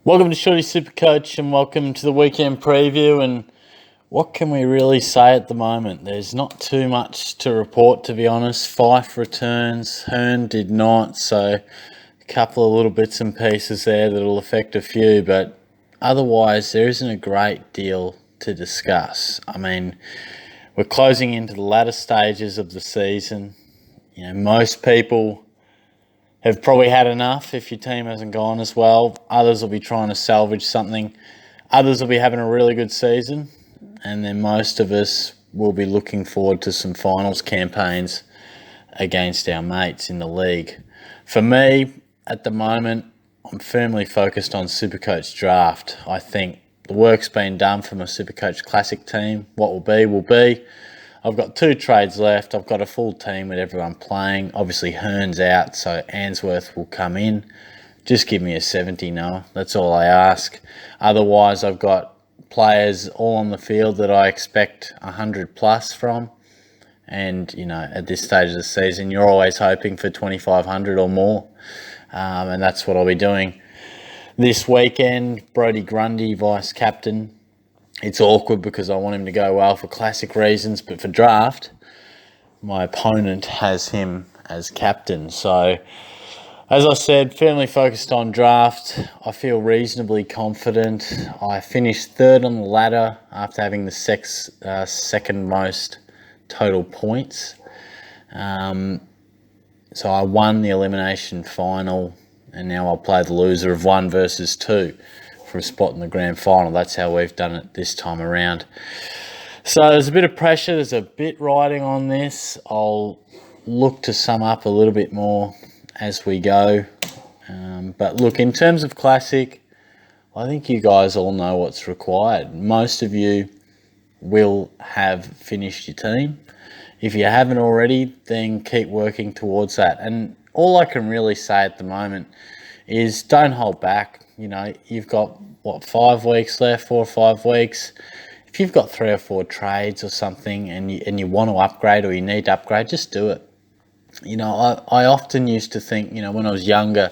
Welcome to Shorty SuperCoach and welcome to the weekend preview. And what can we really say at the moment? There's not too much to report, to be honest. Fife returns, Hearn did not, so a couple of little bits and pieces there that'll affect a few, but otherwise there isn't a great deal to discuss. I mean, we're closing into the latter stages of the season. Most people have probably had enough if your team hasn't gone as well. Others will be trying to salvage something. Others will be having a really good season. And then most of us will be looking forward to some finals campaigns against our mates in the league. For me, at the moment, I'm firmly focused on SuperCoach draft. I think the work's been done for my SuperCoach Classic team. What will be, will be. I've got 2 trades left. I've got a full team with everyone playing. Obviously, Hearn's out, so Answorth will come in. Just give me a 70, Noah. That's all I ask. Otherwise, I've got players all on the field that I expect 100 plus from. And, at this stage of the season, you're always hoping for 2,500 or more. And that's what I'll be doing this weekend. Brodie Grundy, vice captain. It's awkward because I want him to go well for classic reasons, but for draft, my opponent has him as captain. So, as I said, firmly focused on draft. I feel reasonably confident. I finished 3rd on the ladder after having the second most total points. So I won the elimination final, and now I'll play the loser of 1 versus 2. For a spot in the grand final. That's how we've done it this time around. So there's a bit of pressure. There's a bit riding on this. I'll look to sum up a little bit more as we go. But look, in terms of Classic, I think you guys all know what's required. Most of you will have finished your team. If you haven't already, then keep working towards that. And all I can really say at the moment is don't hold back. You've got, 5 weeks left, 4 or 5 weeks. If you've got 3 or 4 trades or something and you want to upgrade or you need to upgrade, just do it. I often used to think, when I was younger,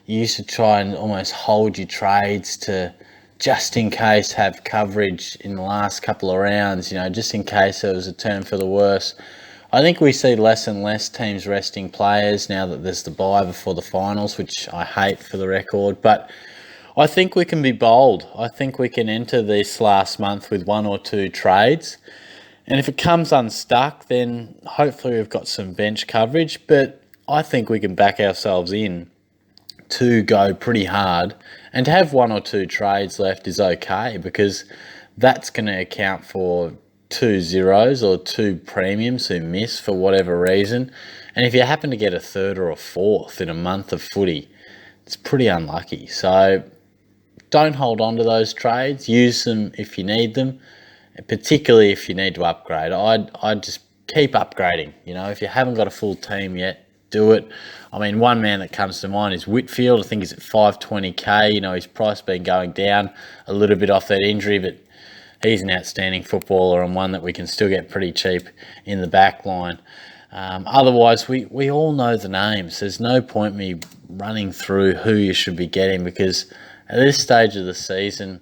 you used to try and almost hold your trades to just in case have coverage in the last couple of rounds, just in case there was a turn for the worse. I think we see less and less teams resting players now that there's the bye before the finals, which I hate for the record, but I think we can be bold. I think we can enter this last month with 1 or 2 trades. And if it comes unstuck, then hopefully we've got some bench coverage. But I think we can back ourselves in to go pretty hard. And to have 1 or 2 trades left is okay, because that's going to account for 2 zeros or 2 premiums who miss for whatever reason. And if you happen to get a 3rd or a 4th in a month of footy, it's pretty unlucky. So don't hold on to those trades. Use them if you need them, particularly if you need to upgrade. I'd just keep upgrading. If you haven't got a full team yet, do it. I mean, one man that comes to mind is Whitfield. I think he's at 520k. His price been going down a little bit off that injury, but he's an outstanding footballer and one that we can still get pretty cheap in the back line. Otherwise, we all know the names. There's no point me running through who you should be getting, because at this stage of the season,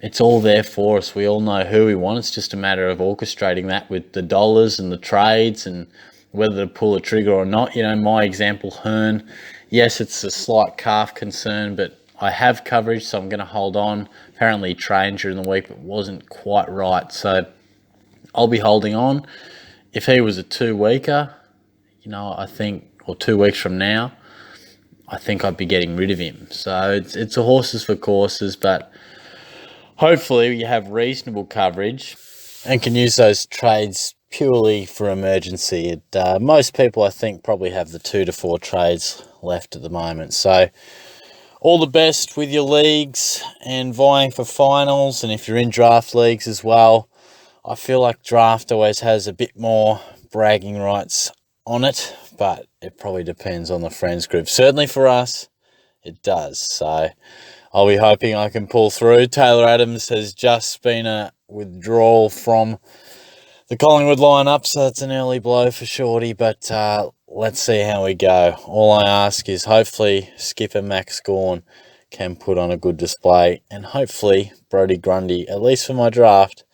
it's all there for us. We all know who we want. It's just a matter of orchestrating that with the dollars and the trades and whether to pull a trigger or not. My example, Hearn, yes, it's a slight calf concern, but I have coverage, so I'm going to hold on. Apparently he trained during the week, but wasn't quite right. So I'll be holding on. If he was a 2-weeker, I think, or 2 weeks from now, I think I'd be getting rid of him. So it's a horses for courses, but hopefully you have reasonable coverage and can use those trades purely for emergency. Most people, I think, probably have the 2 to 4 trades left at the moment. So all the best with your leagues and vying for finals. And if you're in draft leagues as well, I feel like draft always has a bit more bragging rights on it, but it probably depends on the friends group. Certainly for us, it does. So I'll be hoping I can pull through. Taylor Adams has just been a withdrawal from the Collingwood lineup, so it's an early blow for Shorty, but let's see how we go. All I ask is hopefully skipper Max Gawn can put on a good display. And hopefully Brodie Grundy, at least for my draft,